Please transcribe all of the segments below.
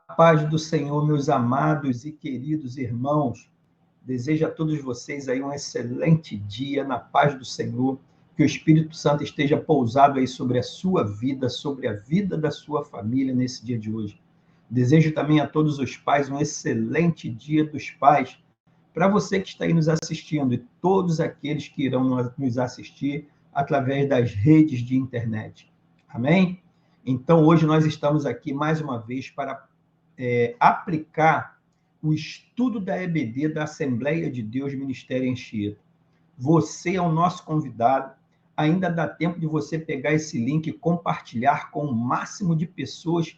paz do Senhor, meus amados e queridos irmãos. Desejo a todos vocês aí um excelente dia na paz do Senhor, que o Espírito Santo esteja pousado aí sobre a sua vida, sobre a vida da sua família nesse dia de hoje. Desejo também a todos os pais um excelente dia dos pais, para você que está aí nos assistindo e todos aqueles que irão nos assistir através das redes de internet. Amém? Então, hoje nós estamos aqui mais uma vez para aplicar o estudo da EBD da Assembleia de Deus Ministério Anchieta. Você é o nosso convidado. Ainda dá tempo de você pegar esse link e compartilhar com o máximo de pessoas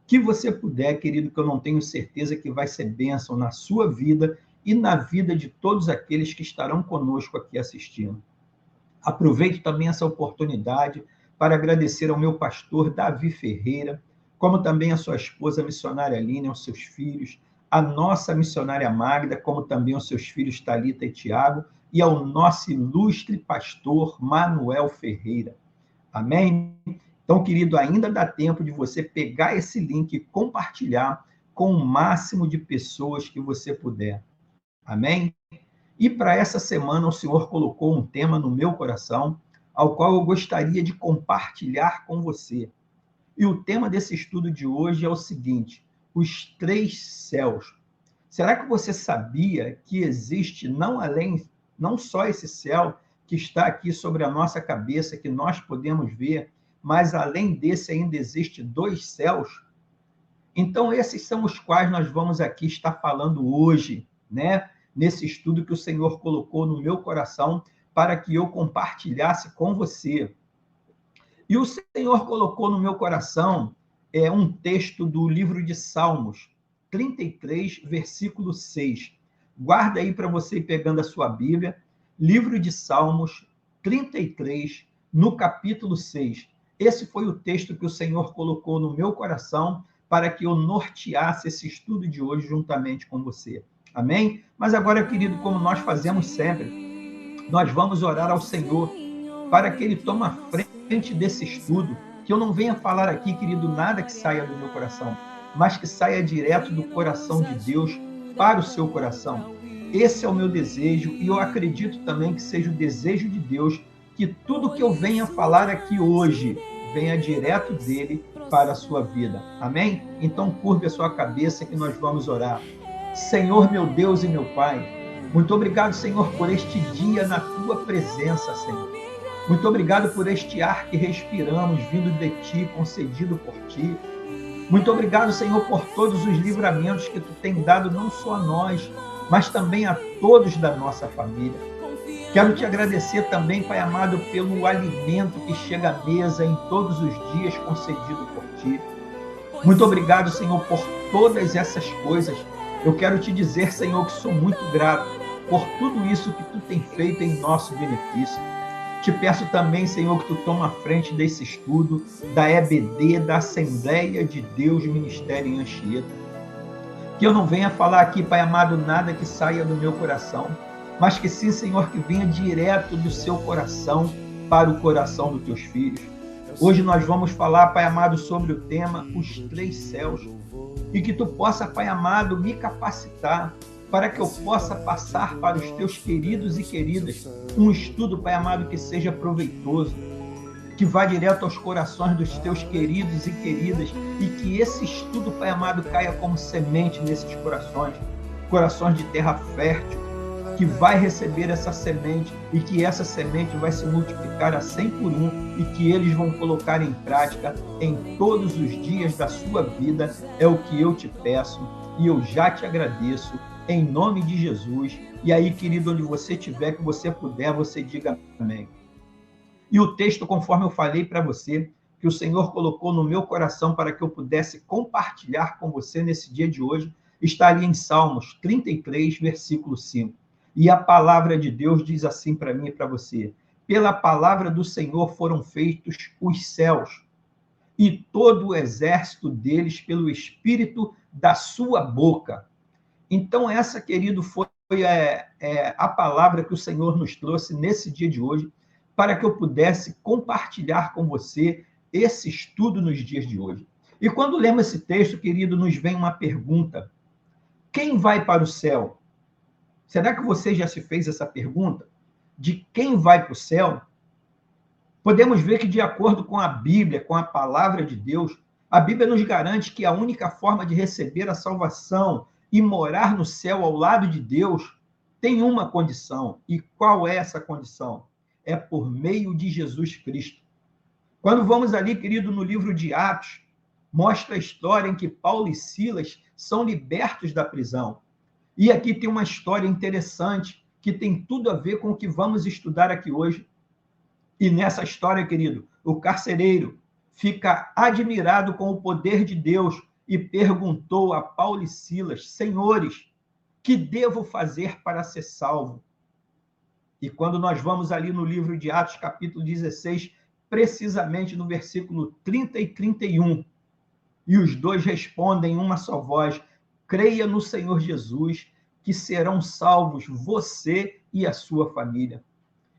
que você puder, querido, que eu não tenho certeza que vai ser bênção na sua vida e na vida de todos aqueles que estarão conosco aqui assistindo. Aproveito também essa oportunidade para agradecer ao meu pastor Davi Ferreira, como também a sua esposa missionária Aline, aos seus filhos, a nossa missionária Magda, como também aos seus filhos Thalita e Tiago, e ao nosso ilustre pastor Manuel Ferreira. Amém? Então, querido, ainda dá tempo de você pegar esse link e compartilhar com o máximo de pessoas que você puder. Amém? E para essa semana o Senhor colocou um tema no meu coração, ao qual eu gostaria de compartilhar com você. E o tema desse estudo de hoje é o seguinte: os três céus. Será que você sabia que existe não só esse céu que está aqui sobre a nossa cabeça, que nós podemos ver, mas além desse ainda existe dois céus? Então, esses são os quais nós vamos aqui estar falando hoje, né? Nesse estudo que o Senhor colocou no meu coração para que eu compartilhasse com você. E o Senhor colocou no meu coração um texto do livro de Salmos, 33, versículo 6. Guarda aí para você ir pegando a sua Bíblia, livro de Salmos, 33, no capítulo 6. Esse foi o texto que o Senhor colocou no meu coração para que eu norteasse esse estudo de hoje juntamente com você. Amém? Mas agora, querido, como nós fazemos sempre, nós vamos orar ao Senhor para que Ele tome a frente desse estudo, que eu não venha falar aqui, querido, nada que saia do meu coração, mas que saia direto do coração de Deus para o seu coração. Esse é o meu desejo e eu acredito também que seja o desejo de Deus que tudo que eu venha falar aqui hoje venha direto dele para a sua vida. Amém? Então curve a sua cabeça que nós vamos orar. Senhor, meu Deus e meu Pai, muito obrigado, Senhor, por este dia na tua presença, Senhor. Muito obrigado por este ar que respiramos, vindo de ti, concedido por ti. Muito obrigado, Senhor, por todos os livramentos que tu tem dado, não só a nós, mas também a todos da nossa família. Quero te agradecer também, Pai amado, pelo alimento que chega à mesa em todos os dias, concedido por ti. Muito obrigado, Senhor, por todas essas coisas. Eu quero te dizer, Senhor, que sou muito grato por tudo isso que tu tem feito em nosso benefício. Te peço também, Senhor, que tu tome a frente desse estudo da EBD, da Assembleia de Deus Ministério Anchieta. Que eu não venha falar aqui, Pai amado, nada que saia do meu coração, mas que sim, Senhor, que venha direto do seu coração para o coração dos teus filhos. Hoje nós vamos falar, Pai amado, sobre o tema os três céus. E que tu possa, Pai amado, me capacitar para que eu possa passar para os teus queridos e queridas um estudo, Pai amado, que seja proveitoso, que vá direto aos corações dos teus queridos e queridas e que esse estudo, Pai amado, caia como semente nesses corações, corações de terra fértil, que vai receber essa semente e que essa semente vai se multiplicar a 100 por 1 e que eles vão colocar em prática em todos os dias da sua vida. É o que eu te peço e eu já te agradeço em nome de Jesus. E aí, querido, onde você estiver, que você puder, você diga amém. E o texto, conforme eu falei para você, que o Senhor colocou no meu coração para que eu pudesse compartilhar com você nesse dia de hoje, está ali em Salmos 33, versículo 5. E a palavra de Deus diz assim para mim e para você: pela palavra do Senhor foram feitos os céus, e todo o exército deles pelo espírito da sua boca. Então essa, querido, foi a palavra que o Senhor nos trouxe nesse dia de hoje, para que eu pudesse compartilhar com você esse estudo nos dias de hoje. E quando lemos esse texto, querido, nos vem uma pergunta: quem vai para o céu? Será que você já se fez essa pergunta? De quem vai para o céu? Podemos ver que, de acordo com a Bíblia, com a palavra de Deus, a Bíblia nos garante que a única forma de receber a salvação e morar no céu ao lado de Deus tem uma condição. E qual é essa condição? É por meio de Jesus Cristo. Quando vamos ali, querido, no livro de Atos, mostra a história em que Paulo e Silas são libertos da prisão. E aqui tem uma história interessante que tem tudo a ver com o que vamos estudar aqui hoje. E nessa história, querido, o carcereiro fica admirado com o poder de Deus e perguntou a Paulo e Silas: senhores, que devo fazer para ser salvo? E quando nós vamos ali no livro de Atos, capítulo 16, precisamente no versículo 30 e 31, e os dois respondem em uma só voz: creia no Senhor Jesus, que serão salvos você e a sua família.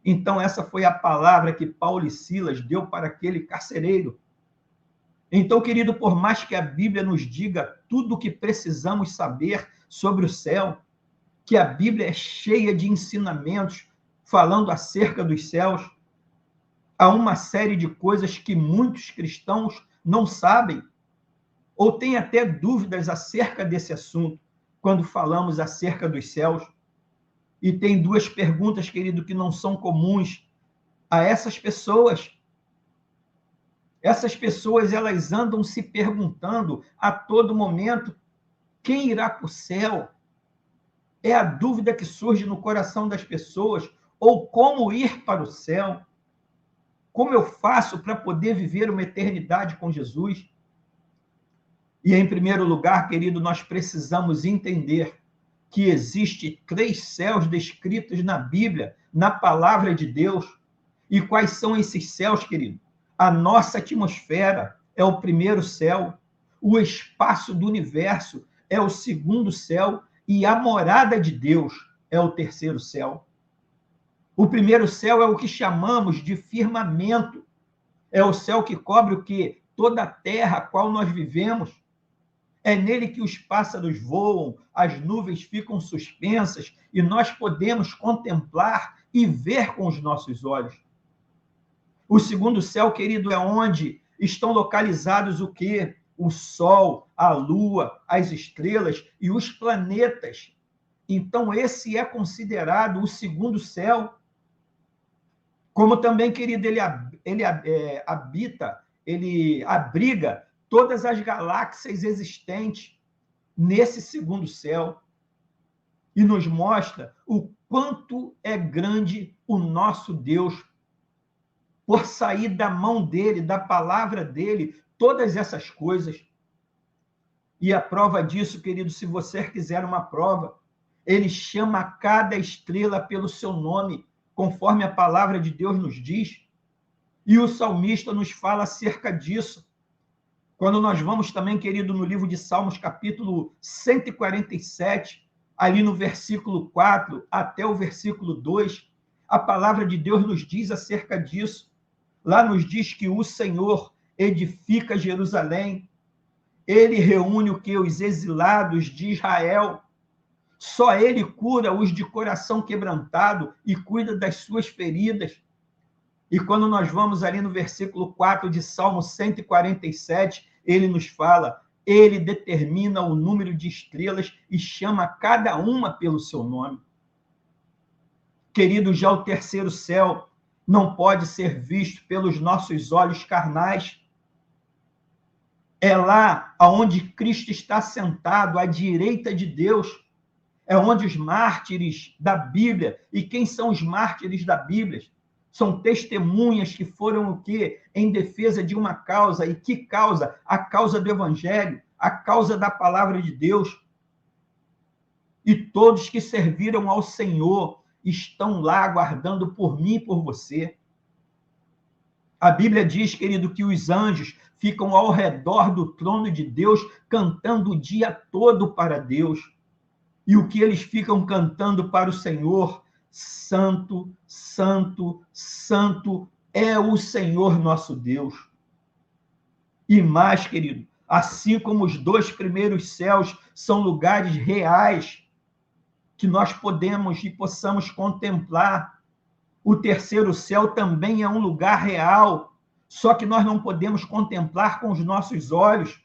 Então, essa foi a palavra que Paulo e Silas deu para aquele carcereiro. Então, querido, por mais que a Bíblia nos diga tudo o que precisamos saber sobre o céu, que a Bíblia é cheia de ensinamentos falando acerca dos céus, há uma série de coisas que muitos cristãos não sabem, ou têm até dúvidas acerca desse assunto, quando falamos acerca dos céus. E tem duas perguntas, querido, que não são comuns a essas pessoas. Essas pessoas, elas andam se perguntando a todo momento: quem irá para o céu? É a dúvida que surge no coração das pessoas. Ou como ir para o céu? Como eu faço para poder viver uma eternidade com Jesus? E, em primeiro lugar, querido, nós precisamos entender que existe 3 céus descritos na Bíblia, na palavra de Deus. E quais são esses céus, querido? A nossa atmosfera é o primeiro céu, o espaço do universo é o segundo céu e a morada de Deus é o terceiro céu. O primeiro céu é o que chamamos de firmamento. É o céu que cobre o quê? Toda a terra a qual nós vivemos. É nele que os pássaros voam, as nuvens ficam suspensas e nós podemos contemplar e ver com os nossos olhos. O segundo céu, querido, é onde estão localizados o quê? O Sol, a Lua, as estrelas e os planetas. Então, esse é considerado o segundo céu. Como também, querido, ele habita, ele abriga todas as galáxias existentes nesse segundo céu e nos mostra o quanto é grande o nosso Deus por sair da mão dele, da palavra dele, todas essas coisas. E a prova disso, querido, se você quiser uma prova, ele chama cada estrela pelo seu nome, conforme a palavra de Deus nos diz. E o salmista nos fala acerca disso. Quando nós vamos também, querido, no livro de Salmos, capítulo 147, ali no versículo 4 até o versículo 2, a palavra de Deus nos diz acerca disso. Lá nos diz que o Senhor edifica Jerusalém, ele reúne o que? Os exilados de Israel. Só ele cura os de coração quebrantado e cuida das suas feridas. E quando nós vamos ali no versículo 4 de Salmo 147, ele nos fala: ele determina o número de estrelas e chama cada uma pelo seu nome. Querido, já o terceiro céu não pode ser visto pelos nossos olhos carnais. É lá onde Cristo está sentado, à direita de Deus. É onde os mártires da Bíblia, e quem são os mártires da Bíblia? São testemunhas que foram o quê? Em defesa de uma causa. E que causa? A causa do Evangelho, a causa da palavra de Deus. E todos que serviram ao Senhor estão lá aguardando por mim e por você. A Bíblia diz, querido, que os anjos ficam ao redor do trono de Deus, cantando o dia todo para Deus. E o que eles ficam cantando para o Senhor? Santo, santo, santo é o Senhor nosso Deus. E mais, querido, Assim como os 2 primeiros céus são lugares reais que nós podemos e possamos contemplar, o terceiro céu também é um lugar real, só que nós não podemos contemplar com os nossos olhos.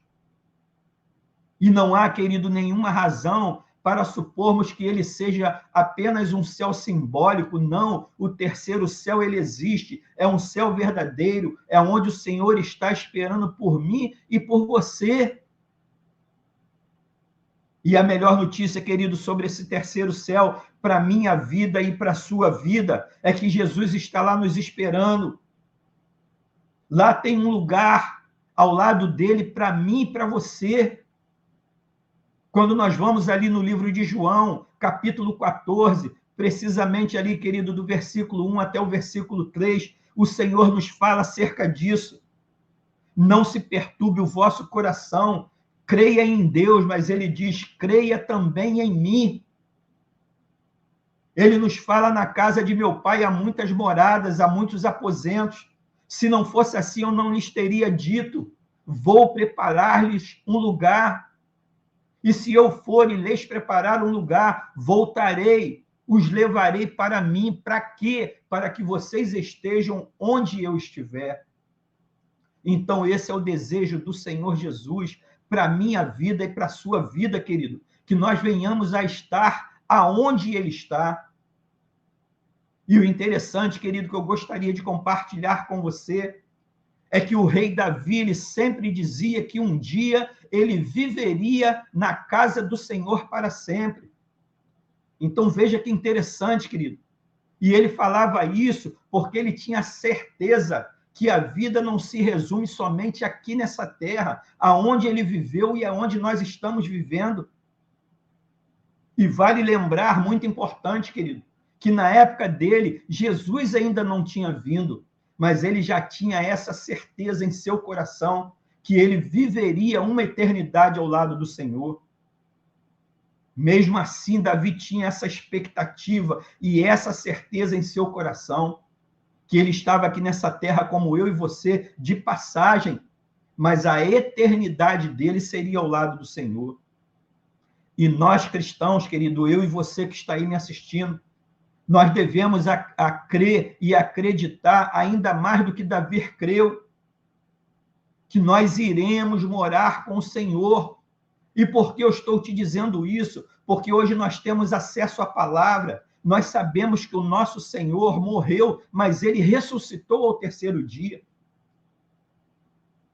E não há, querido, nenhuma razão para supormos que ele seja apenas um céu simbólico. Não, o terceiro céu, ele existe, é um céu verdadeiro, é onde o Senhor está esperando por mim e por você. E a melhor notícia, querido, sobre esse terceiro céu, para a minha vida e para a sua vida, é que Jesus está lá nos esperando. Lá tem um lugar ao lado dele para mim e para você. Quando nós vamos ali no livro de João, capítulo 14, precisamente ali, querido, do versículo 1 até o versículo 3, o Senhor nos fala acerca disso. Não se perturbe o vosso coração, creia em Deus, mas ele diz, creia também em mim. Ele nos fala, na casa de meu pai há muitas moradas, há muitos aposentos. Se não fosse assim, eu não lhes teria dito, vou preparar-lhes um lugar. E se eu for e lhes preparar um lugar, voltarei, os levarei para mim. Para quê? Para que vocês estejam onde eu estiver. Então, esse é o desejo do Senhor Jesus para a minha vida e para a sua vida, querido. Que nós venhamos a estar aonde Ele está. E o interessante, querido, que eu gostaria de compartilhar com você, é que o rei Davi, ele sempre dizia que um dia ele viveria na casa do Senhor para sempre. Então, veja que interessante, querido. E ele falava isso porque ele tinha certeza que a vida não se resume somente aqui nessa terra, aonde ele viveu e aonde nós estamos vivendo. E vale lembrar, muito importante, querido, que na época dele, Jesus ainda não tinha vindo, mas ele já tinha essa certeza em seu coração que ele viveria uma eternidade ao lado do Senhor. Mesmo assim, Davi tinha essa expectativa e essa certeza em seu coração, que ele estava aqui nessa terra como eu e você, de passagem, mas a eternidade dele seria ao lado do Senhor. E nós cristãos, querido, eu e você que está aí me assistindo, nós devemos a crer e acreditar ainda mais do que Davi creu, que nós iremos morar com o Senhor. E por que eu estou te dizendo isso? Porque hoje nós temos acesso à palavra, nós sabemos que o nosso Senhor morreu, mas ele ressuscitou ao terceiro dia.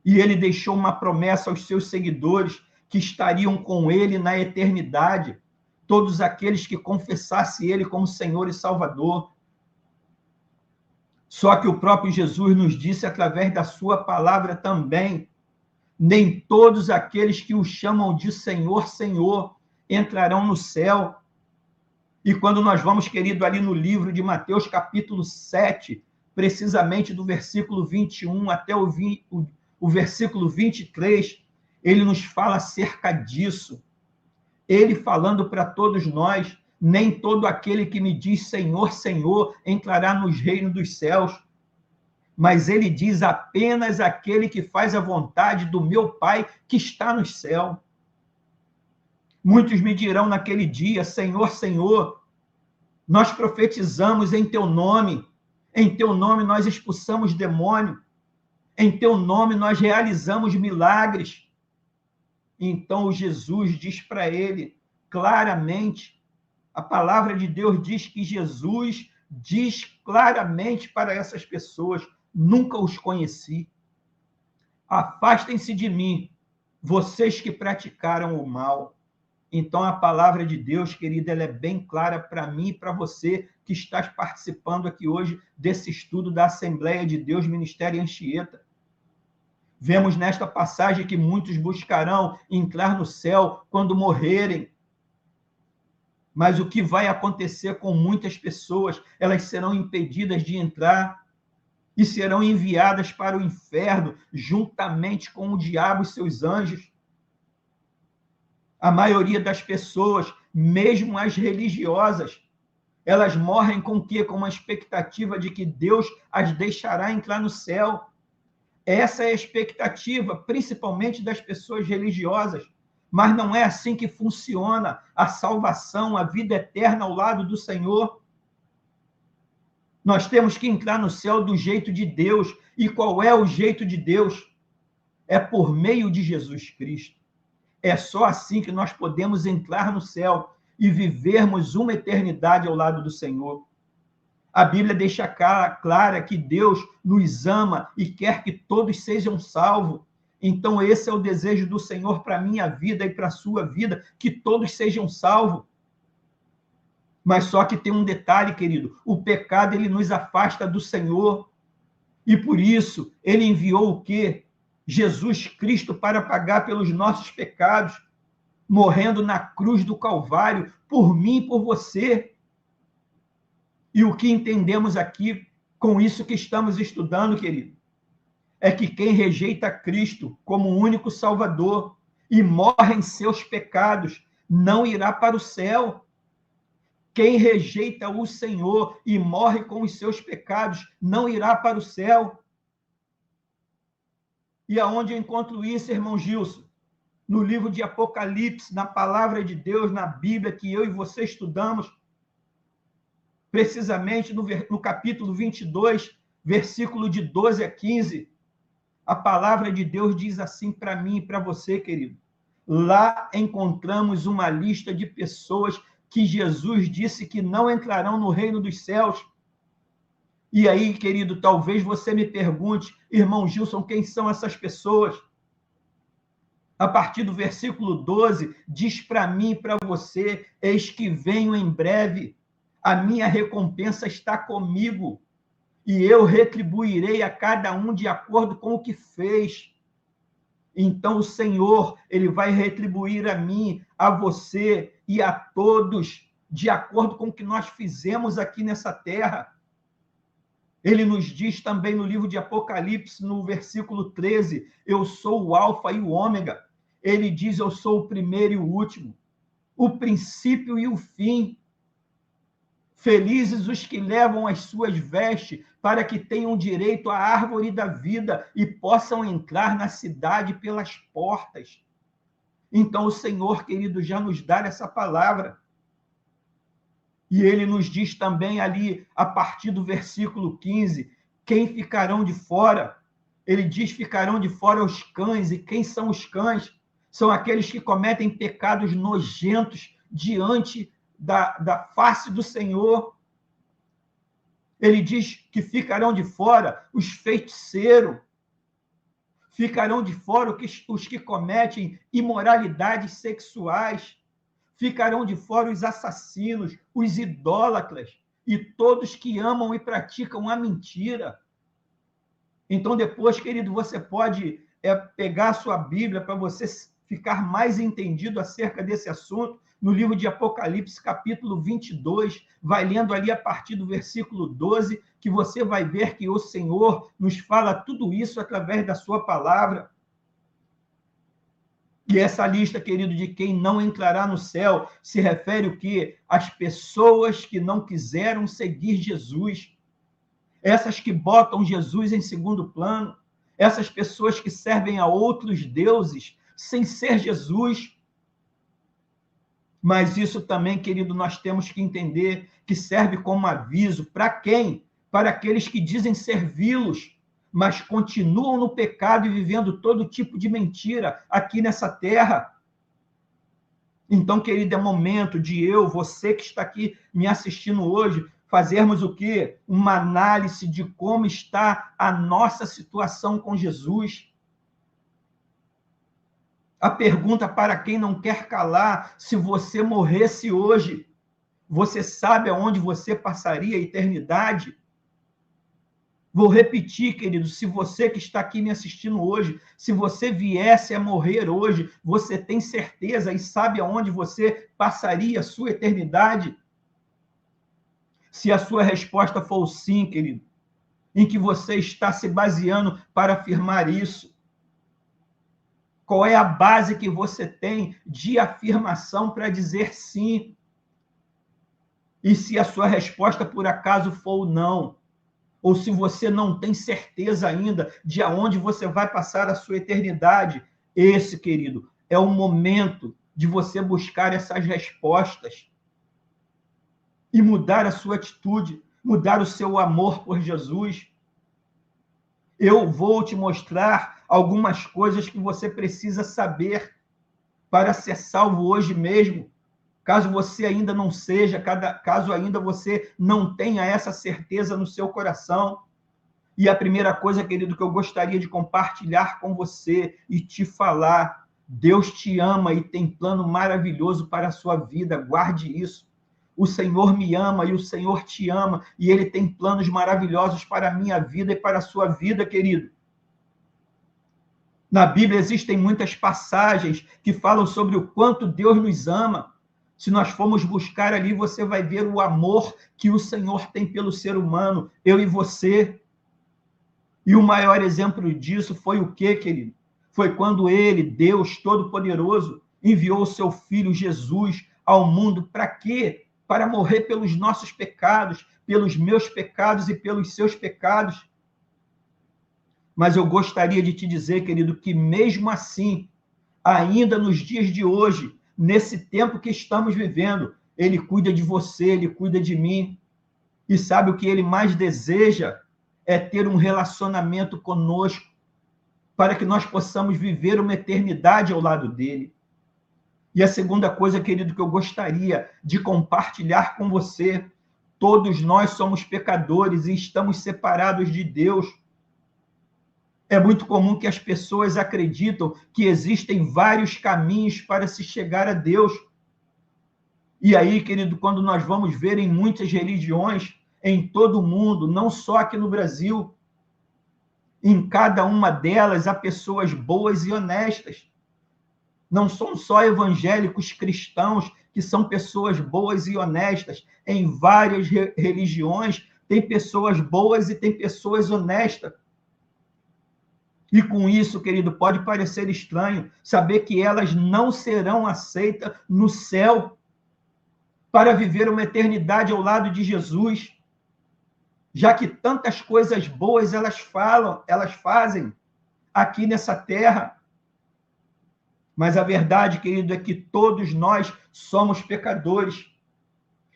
E ele deixou uma promessa aos seus seguidores que estariam com ele na eternidade, todos aqueles que confessassem ele como Senhor e Salvador. Só que o próprio Jesus nos disse através da sua palavra também, nem todos aqueles que o chamam de Senhor, Senhor, entrarão no céu. E quando nós vamos, querido, ali no livro de Mateus, capítulo 7, precisamente do versículo 21 até o versículo 23, ele nos fala acerca disso. Ele falando para todos nós, nem todo aquele que me diz Senhor, Senhor, entrará nos reinos dos céus, mas ele diz apenas aquele que faz a vontade do meu Pai que está no céu. Muitos me dirão naquele dia, Senhor, Senhor, nós profetizamos em teu nome nós expulsamos demônio, em teu nome nós realizamos milagres. Então Jesus diz para ele claramente, a palavra de Deus diz que Jesus diz claramente para essas pessoas, nunca os conheci. Afastem-se de mim, vocês que praticaram o mal. Então, a palavra de Deus, querida, ela é bem clara para mim e para você que está participando aqui hoje desse estudo da Assembleia de Deus Ministério Anchieta. Vemos nesta passagem que muitos buscarão entrar no céu quando morrerem. Mas o que vai acontecer com muitas pessoas? Elas serão impedidas de entrar e serão enviadas para o inferno juntamente com o diabo e seus anjos. A maioria das pessoas, mesmo as religiosas, elas morrem com o quê? Com uma expectativa de que Deus as deixará entrar no céu. Essa é a expectativa, principalmente das pessoas religiosas. Mas não é assim que funciona a salvação, a vida eterna ao lado do Senhor. Nós temos que entrar no céu do jeito de Deus. E qual é o jeito de Deus? É por meio de Jesus Cristo. É só assim que nós podemos entrar no céu e vivermos uma eternidade ao lado do Senhor. A Bíblia deixa clara que Deus nos ama e quer que todos sejam salvos. Então, esse é o desejo do Senhor para a minha vida e para a sua vida, que todos sejam salvos. Mas só que tem um detalhe, querido: o pecado, ele nos afasta do Senhor. E por isso, ele enviou o quê? Jesus Cristo para pagar pelos nossos pecados, morrendo na cruz do Calvário, por mim e por você. E o que entendemos aqui com isso que estamos estudando, querido, é que quem rejeita Cristo como único Salvador e morre em seus pecados não irá para o céu. Quem rejeita o Senhor e morre com os seus pecados não irá para o céu. E aonde eu encontro isso, irmão Gilson? No livro de Apocalipse, na palavra de Deus, na Bíblia, que eu e você estudamos, precisamente no capítulo 22, versículo de 12 a 15, a palavra de Deus diz assim para mim e para você, querido. Lá encontramos uma lista de pessoas que Jesus disse que não entrarão no reino dos céus. E aí, querido, talvez você me pergunte, irmão Gilson, quem são essas pessoas? A partir do versículo 12, diz para mim e para você: eis que venho em breve, a minha recompensa está comigo, e eu retribuirei a cada um de acordo com o que fez. Então o Senhor, ele vai retribuir a mim, a você e a todos, de acordo com o que nós fizemos aqui nessa terra. Ele nos diz também no livro de Apocalipse, no versículo 13, eu sou o alfa e o ômega. Ele diz, eu sou o primeiro e o último, o princípio e o fim. Felizes os que levam as suas vestes, para que tenham direito à árvore da vida e possam entrar na cidade pelas portas. Então o Senhor, querido, já nos dá essa palavra. E ele nos diz também ali, a partir do versículo 15, quem ficarão de fora? Ele diz, ficarão de fora os cães. E quem são os cães? São aqueles que cometem pecados nojentos diante da face do Senhor. Ele diz que ficarão de fora os feiticeiros, ficarão de fora os que cometem imoralidades sexuais, ficarão de fora os assassinos, os idólatras e todos que amam e praticam a mentira. Então, depois, querido, você pode pegar a sua Bíblia para você ficar mais entendido acerca desse assunto. No livro de Apocalipse, capítulo 22, vai lendo ali a partir do versículo 12, que você vai ver que o Senhor nos fala tudo isso através da sua palavra. E essa lista, querido, de quem não entrará no céu, se refere o quê? Às pessoas que não quiseram seguir Jesus. Essas que botam Jesus em segundo plano. Essas pessoas que servem a outros deuses sem ser Jesus. Mas isso também, querido, nós temos que entender que serve como aviso para quem? Para aqueles que dizem servi-los, mas continuam no pecado e vivendo todo tipo de mentira aqui nessa terra. Então, querido, é momento de eu, você que está aqui me assistindo hoje, fazermos o quê? Uma análise de como está a nossa situação com Jesus. A pergunta para quem não quer calar, se você morresse hoje, você sabe aonde você passaria a eternidade? Vou repetir, querido, se você que está aqui me assistindo hoje, se você viesse a morrer hoje, você tem certeza e sabe aonde você passaria a sua eternidade? Se a sua resposta for sim, querido, em que você está se baseando para afirmar isso? Qual é a base que você tem de afirmação para dizer sim? E se a sua resposta, por acaso, for não, ou se você não tem certeza ainda de aonde você vai passar a sua eternidade, esse, querido, é o momento de você buscar essas respostas e mudar a sua atitude, mudar o seu amor por Jesus. Eu vou te mostrar algumas coisas que você precisa saber para ser salvo hoje mesmo. Caso você ainda não seja, caso ainda você não tenha essa certeza no seu coração. E a primeira coisa, querido, que eu gostaria de compartilhar com você e te falar, Deus te ama e tem plano maravilhoso para a sua vida, guarde isso. O Senhor me ama e o Senhor te ama, e Ele tem planos maravilhosos para a minha vida e para a sua vida, querido. Na Bíblia existem muitas passagens que falam sobre o quanto Deus nos ama. Se nós formos buscar ali, você vai ver o amor que o Senhor tem pelo ser humano, eu e você. E o maior exemplo disso foi o quê, querido? Foi quando Ele, Deus Todo-Poderoso, enviou o seu Filho Jesus ao mundo. Para quê? Para morrer pelos nossos pecados, pelos meus pecados e pelos seus pecados. Mas eu gostaria de te dizer, querido, que mesmo assim, ainda nos dias de hoje, nesse tempo que estamos vivendo, Ele cuida de você, Ele cuida de mim. E sabe o que Ele mais deseja? É ter um relacionamento conosco, para que nós possamos viver uma eternidade ao lado dele. E a segunda coisa, querido, que eu gostaria de compartilhar com você, todos nós somos pecadores e estamos separados de Deus. É muito comum que as pessoas acreditam que existem vários caminhos para se chegar a Deus. E aí, querido, quando nós vamos ver em muitas religiões, em todo o mundo, não só aqui no Brasil, em cada uma delas há pessoas boas e honestas. Não são só evangélicos cristãos que são pessoas boas e honestas. Em várias religiões tem pessoas boas e tem pessoas honestas. E com isso, querido, pode parecer estranho saber que elas não serão aceitas no céu para viver uma eternidade ao lado de Jesus, já que tantas coisas boas elas fazem aqui nessa terra. Mas a verdade, querido, é que todos nós somos pecadores.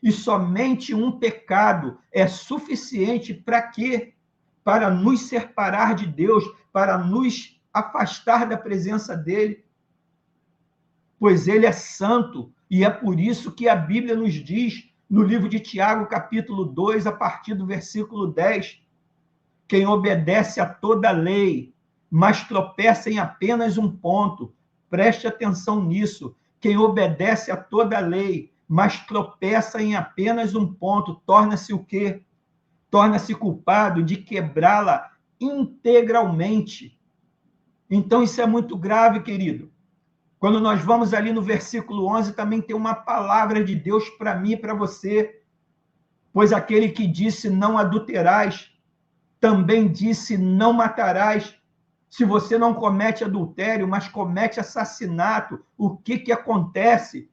E somente um pecado é suficiente para quê? Para nos separar de Deus, para nos afastar da presença dele. Pois ele é santo, e é por isso que a Bíblia nos diz, no livro de Tiago, capítulo 2, a partir do versículo 10, quem obedece a toda a lei, mas tropeça em apenas um ponto. Preste atenção nisso. Quem obedece a toda a lei, mas tropeça em apenas um ponto, torna-se o quê? Torna-se culpado de quebrá-la integralmente. Então, isso é muito grave, querido. Quando nós vamos ali no versículo 11, também tem uma palavra de Deus para mim e para você. Pois aquele que disse não adulterás, também disse não matarás. Se você não comete adultério, mas comete assassinato, o que acontece?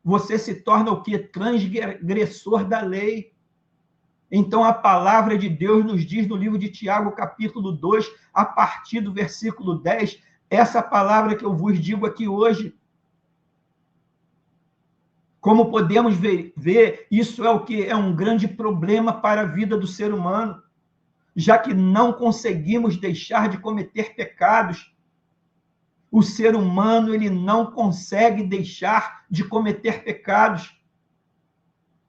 Você se torna o quê? Transgressor da lei. Então, a palavra de Deus nos diz no livro de Tiago, capítulo 2, a partir do versículo 10, essa palavra que eu vos digo aqui hoje. Como podemos ver, isso é o que é um grande problema para a vida do ser humano, já que não conseguimos deixar de cometer pecados. O ser humano, ele não consegue deixar de cometer pecados.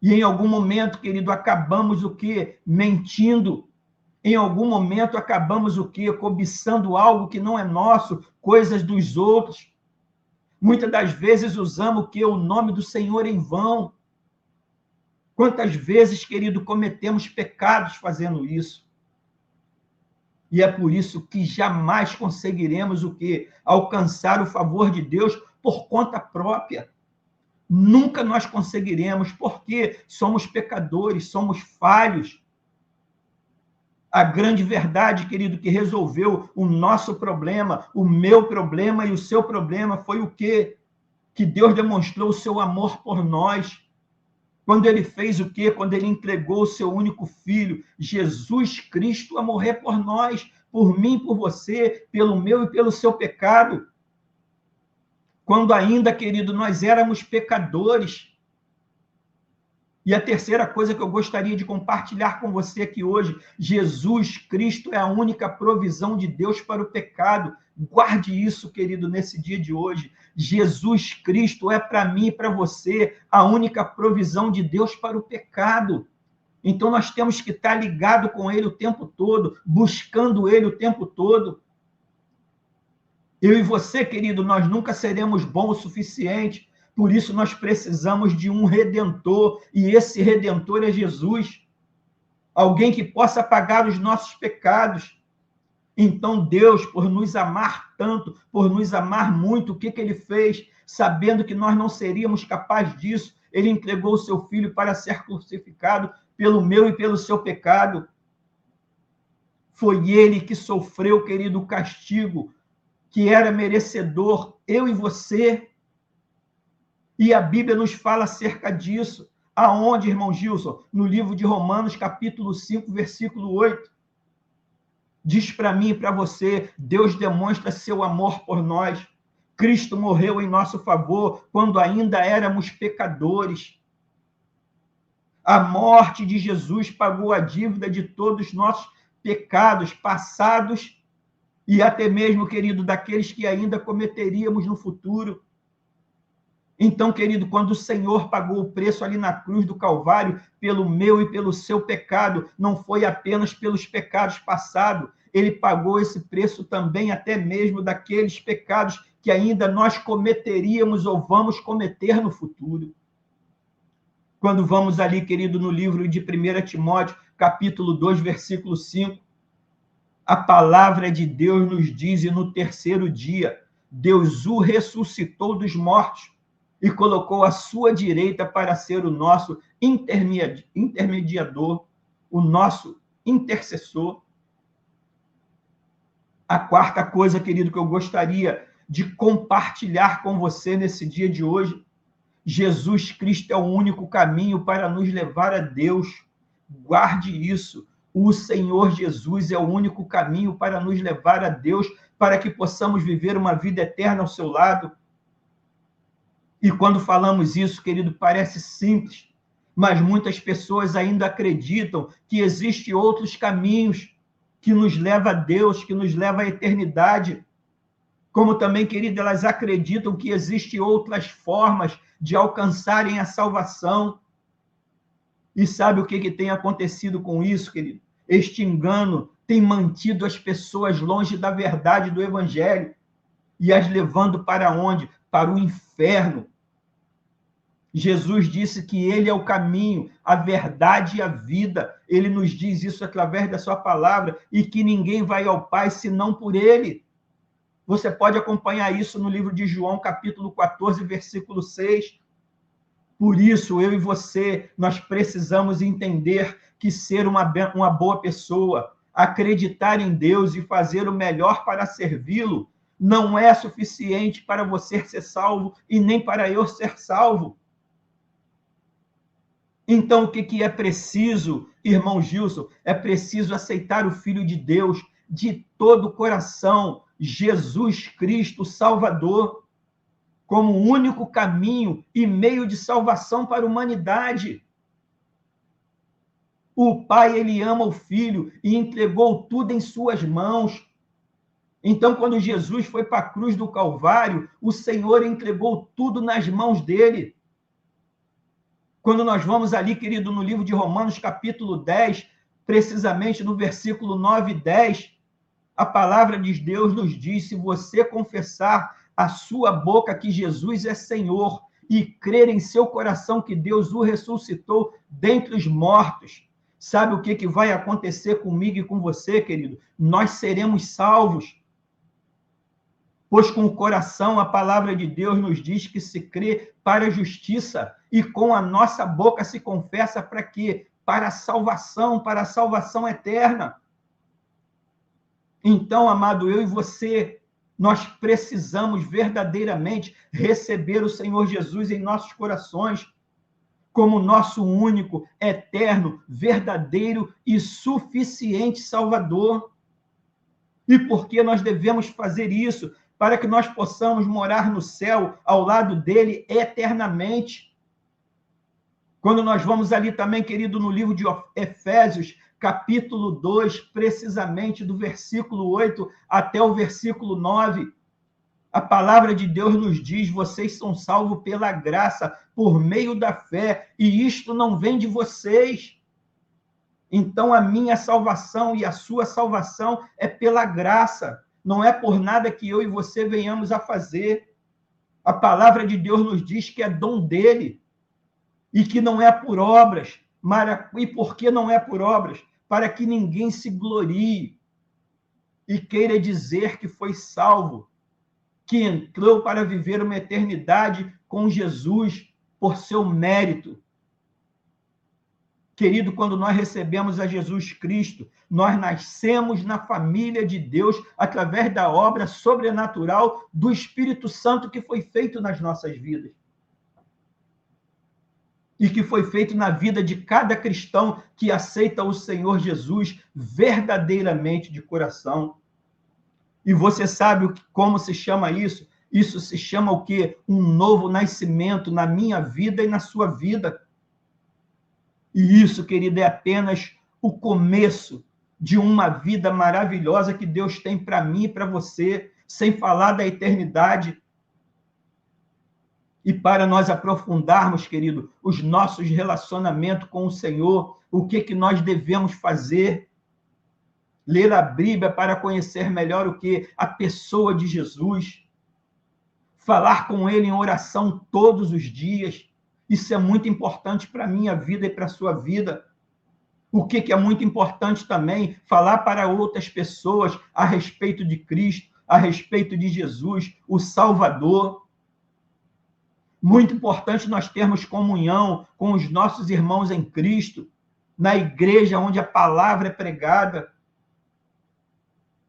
E em algum momento, querido, acabamos o quê? Mentindo. Em algum momento acabamos o quê? Cobiçando algo que não é nosso, coisas dos outros. Muitas das vezes usamos o quê? O nome do Senhor em vão. Quantas vezes, querido, cometemos pecados fazendo isso? E é por isso que jamais conseguiremos o quê? Alcançar o favor de Deus por conta própria. Nunca nós conseguiremos, porque somos pecadores, somos falhos. A grande verdade, querido, que resolveu o nosso problema, o meu problema e o seu problema foi o quê? Que Deus demonstrou o seu amor por nós. Quando ele fez o quê? Quando ele entregou o seu único filho, Jesus Cristo, a morrer por nós, por mim, por você, pelo meu e pelo seu pecado. Quando ainda, querido, nós éramos pecadores. E a terceira coisa que eu gostaria de compartilhar com você aqui hoje, Jesus Cristo é a única provisão de Deus para o pecado. Guarde isso, querido, nesse dia de hoje. Jesus Cristo é para mim e para você a única provisão de Deus para o pecado. Então nós temos que estar ligado com Ele o tempo todo, buscando Ele o tempo todo. Eu e você, querido, nós nunca seremos bons o suficiente. Por isso, nós precisamos de um Redentor, e esse Redentor é Jesus. Alguém que possa pagar os nossos pecados. Então, Deus, por nos amar tanto, por nos amar muito, o que Ele fez? Sabendo que nós não seríamos capazes disso, Ele entregou o seu Filho para ser crucificado pelo meu e pelo seu pecado. Foi Ele que sofreu, querido, o castigo, que era merecedor, eu e você. E a Bíblia nos fala acerca disso. Aonde, irmão Gilson? No livro de Romanos, capítulo 5, versículo 8. Diz para mim e para você, Deus demonstra seu amor por nós. Cristo morreu em nosso favor quando ainda éramos pecadores. A morte de Jesus pagou a dívida de todos os nossos pecados passados e até mesmo, querido, daqueles que ainda cometeríamos no futuro. Então, querido, quando o Senhor pagou o preço ali na cruz do Calvário, pelo meu e pelo seu pecado, não foi apenas pelos pecados passados, ele pagou esse preço também até mesmo daqueles pecados que ainda nós cometeríamos ou vamos cometer no futuro. Quando vamos ali, querido, no livro de 1 Timóteo, capítulo 2, versículo 5, a palavra de Deus nos diz, e no terceiro dia, Deus o ressuscitou dos mortos, e colocou à sua direita para ser o nosso intermediador, o nosso intercessor. A quarta coisa, querido, que eu gostaria de compartilhar com você nesse dia de hoje, Jesus Cristo é o único caminho para nos levar a Deus. Guarde isso. O Senhor Jesus é o único caminho para nos levar a Deus, para que possamos viver uma vida eterna ao seu lado. E quando falamos isso, querido, parece simples, mas muitas pessoas ainda acreditam que existem outros caminhos que nos levam a Deus, que nos levam à eternidade. Como também, querido, elas acreditam que existem outras formas de alcançarem a salvação. E sabe o que tem acontecido com isso, querido? Este engano tem mantido as pessoas longe da verdade do Evangelho e as levando para onde? Para o inferno. Jesus disse que ele é o caminho, a verdade e a vida. Ele nos diz isso através da sua palavra e que ninguém vai ao Pai senão por ele. Você pode acompanhar isso no livro de João, capítulo 14, versículo 6. Por isso, eu e você, nós precisamos entender que ser uma boa pessoa, acreditar em Deus e fazer o melhor para servi-lo, não é suficiente para você ser salvo e nem para eu ser salvo. Então, o que é preciso, irmão Gilson? É preciso aceitar o Filho de Deus de todo o coração, Jesus Cristo, Salvador, como o único caminho e meio de salvação para a humanidade. O Pai, ele ama o Filho e entregou tudo em suas mãos. Então, quando Jesus foi para a cruz do Calvário, o Senhor entregou tudo nas mãos dele. Quando nós vamos ali, querido, no livro de Romanos, capítulo 10, precisamente no versículo 9 e 10, a palavra de Deus nos diz, se você confessar a sua boca que Jesus é Senhor e crer em seu coração que Deus o ressuscitou dentre os mortos, sabe o que vai acontecer comigo e com você, querido? Nós seremos salvos. Pois com o coração a palavra de Deus nos diz que se crê para a justiça e com a nossa boca se confessa para quê? Para a salvação eterna. Então, amado, eu e você, nós precisamos verdadeiramente receber o Senhor Jesus em nossos corações, como nosso único, eterno, verdadeiro e suficiente Salvador. E por que nós devemos fazer isso? Para que nós possamos morar no céu ao lado dele eternamente. Quando nós vamos ali também, querido, no livro de Efésios, capítulo 2, precisamente do versículo 8 até o versículo 9, a palavra de Deus nos diz: vocês são salvos pela graça, por meio da fé, e isto não vem de vocês. Então, a minha salvação e a sua salvação é pela graça, não é por nada que eu e você venhamos a fazer. A palavra de Deus nos diz que é dom dele, e que não é por obras. E por que não é por obras? Para que ninguém se glorie e queira dizer que foi salvo, que entrou para viver uma eternidade com Jesus por seu mérito. Querido, quando nós recebemos a Jesus Cristo, nós nascemos na família de Deus através da obra sobrenatural do Espírito Santo que foi feito nas nossas vidas. E que foi feito na vida de cada cristão que aceita o Senhor Jesus verdadeiramente de coração. E você sabe como se chama isso? Isso se chama o quê? Um novo nascimento na minha vida e na sua vida. E isso, querido, é apenas o começo de uma vida maravilhosa que Deus tem para mim e para você, sem falar da eternidade. E para nós aprofundarmos, querido, os nossos relacionamentos com o Senhor, o que nós devemos fazer? Ler a Bíblia para conhecer melhor o que? A pessoa de Jesus. Falar com ele em oração todos os dias. Isso é muito importante para a minha vida e para a sua vida. O que é muito importante também? Falar para outras pessoas a respeito de Cristo, a respeito de Jesus, o Salvador. Muito importante nós termos comunhão com os nossos irmãos em Cristo, na igreja onde a palavra é pregada.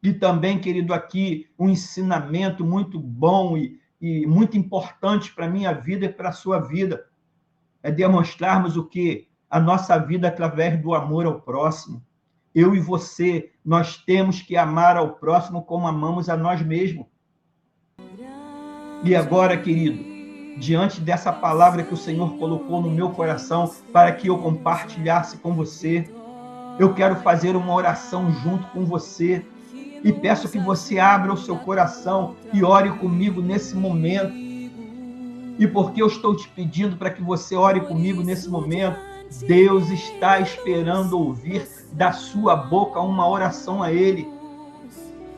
E também, querido, aqui um ensinamento muito bom e muito importante para a minha vida e para a sua vida. É demonstrarmos o quê? A nossa vida através do amor ao próximo. Eu e você, nós temos que amar ao próximo como amamos a nós mesmos. E agora, querido, diante dessa palavra que o Senhor colocou no meu coração para que eu compartilhasse com você, eu quero fazer uma oração junto com você e peço que você abra o seu coração e ore comigo nesse momento. E porque eu estou te pedindo para que você ore comigo nesse momento, Deus está esperando ouvir da sua boca uma oração a Ele.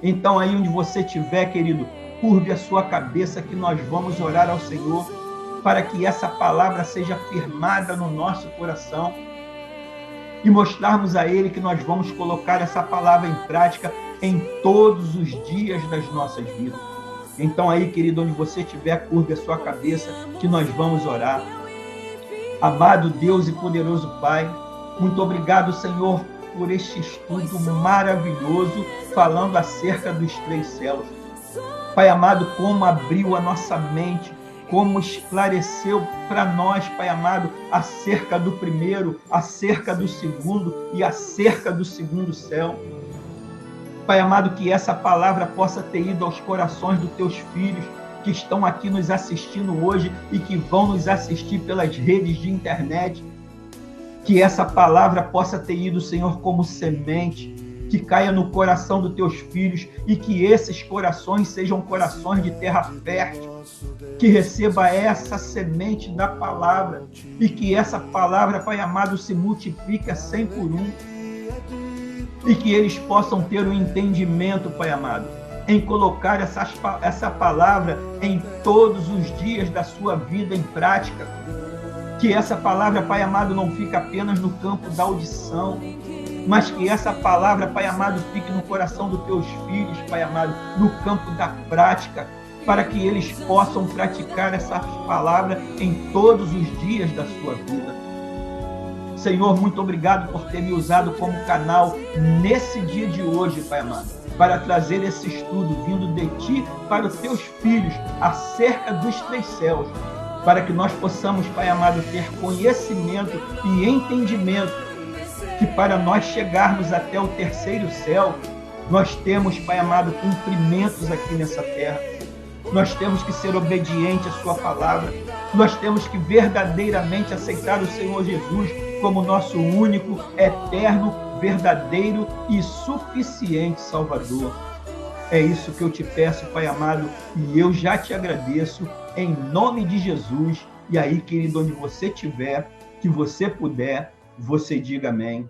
Então, aí onde você estiver, querido, curve a sua cabeça que nós vamos orar ao Senhor para que essa palavra seja firmada no nosso coração e mostrarmos a Ele que nós vamos colocar essa palavra em prática em todos os dias das nossas vidas. Então aí, querido, onde você estiver, curve a sua cabeça que nós vamos orar. Amado Deus e poderoso Pai, muito obrigado, Senhor, por este estudo maravilhoso falando acerca dos 3 céus. Pai amado, como abriu a nossa mente, como esclareceu para nós, Pai amado, acerca do primeiro, acerca do segundo e acerca do segundo céu. Pai amado, que essa palavra possa ter ido aos corações dos teus filhos que estão aqui nos assistindo hoje e que vão nos assistir pelas redes de internet. Que essa palavra possa ter ido, Senhor, como semente, que caia no coração dos teus filhos e que esses corações sejam corações de terra fértil, que receba essa semente da palavra e que essa palavra, Pai amado, se multiplique a 100 por 1 e que eles possam ter um entendimento, Pai amado, em colocar essa palavra em todos os dias da sua vida em prática. Que essa palavra, Pai amado, não fique apenas no campo da audição, mas que essa palavra, Pai amado, fique no coração dos teus filhos, Pai amado, no campo da prática, para que eles possam praticar essa palavra em todos os dias da sua vida. Senhor, muito obrigado por ter me usado como canal nesse dia de hoje, Pai amado, para trazer esse estudo vindo de Ti para os Teus filhos acerca dos 3 céus. para que nós possamos, Pai amado, ter conhecimento e entendimento que para nós chegarmos até o terceiro céu, nós temos, Pai amado, cumprimentos aqui nessa terra. Nós temos que ser obedientes à sua palavra. Nós temos que verdadeiramente aceitar o Senhor Jesus como nosso único, eterno, verdadeiro e suficiente Salvador. É isso que eu te peço, Pai amado, e eu já te agradeço em nome de Jesus. E aí, querido, onde você estiver, que você puder, você diga amém.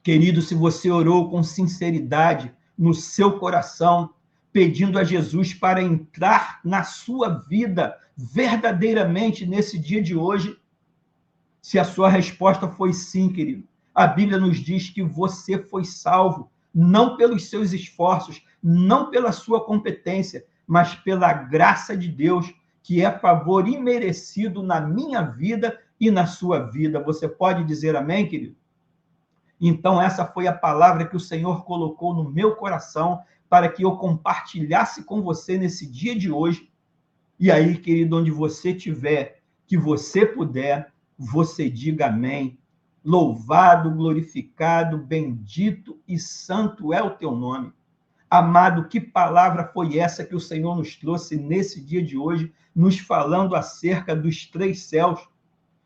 Querido, se você orou com sinceridade no seu coração, pedindo a Jesus para entrar na sua vida verdadeiramente nesse dia de hoje, se a sua resposta foi sim, querido, a Bíblia nos diz que você foi salvo, não pelos seus esforços, não pela sua competência, mas pela graça de Deus, que é favor imerecido na minha vida e na sua vida. Você pode dizer amém, querido? Então, essa foi a palavra que o Senhor colocou no meu coração para que eu compartilhasse com você nesse dia de hoje. E aí, querido, onde você estiver, que você puder, você diga amém. Louvado, glorificado, bendito e santo é o teu nome. Amado, que palavra foi essa que o Senhor nos trouxe nesse dia de hoje, nos falando acerca dos três céus,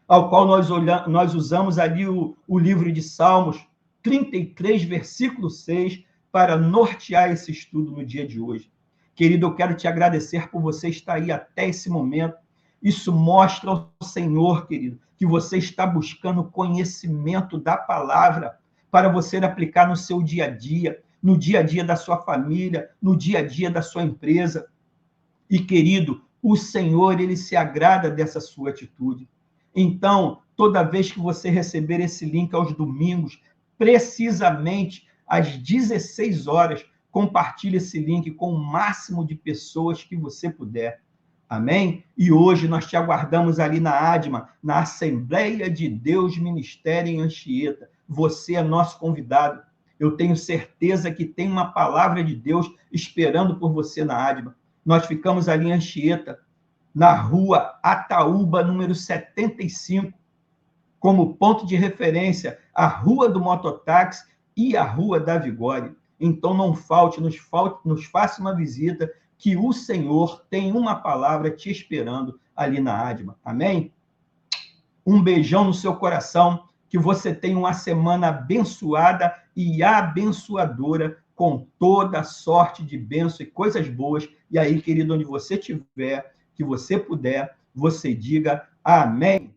ao qual nós usamos ali o livro de Salmos 33, versículo 6, para nortear esse estudo no dia de hoje. Querido, eu quero te agradecer por você estar aí até esse momento. Isso mostra ao Senhor, querido, que você está buscando conhecimento da palavra para você aplicar no seu dia a dia, no dia a dia da sua família, no dia a dia da sua empresa. E, querido, o Senhor, ele se agrada dessa sua atitude. Então, toda vez que você receber esse link aos domingos, precisamente às 16 horas, compartilhe esse link com o máximo de pessoas que você puder. Amém? E hoje nós te aguardamos ali na ADMA, na Assembleia de Deus Ministério em Anchieta. Você é nosso convidado. Eu tenho certeza que tem uma palavra de Deus esperando por você na ADMA. Nós ficamos ali em Anchieta, na rua Ataúba, número 75, como ponto de referência a Rua do Mototáxi e a Rua da Vigória. Então não falte, nos faça uma visita, que o Senhor tem uma palavra te esperando ali na ADMA. Amém? Um beijão no seu coração, que você tenha uma semana abençoada e abençoadora, com toda sorte de bênção e coisas boas. E aí, querido, onde você estiver, que você puder, você diga amém.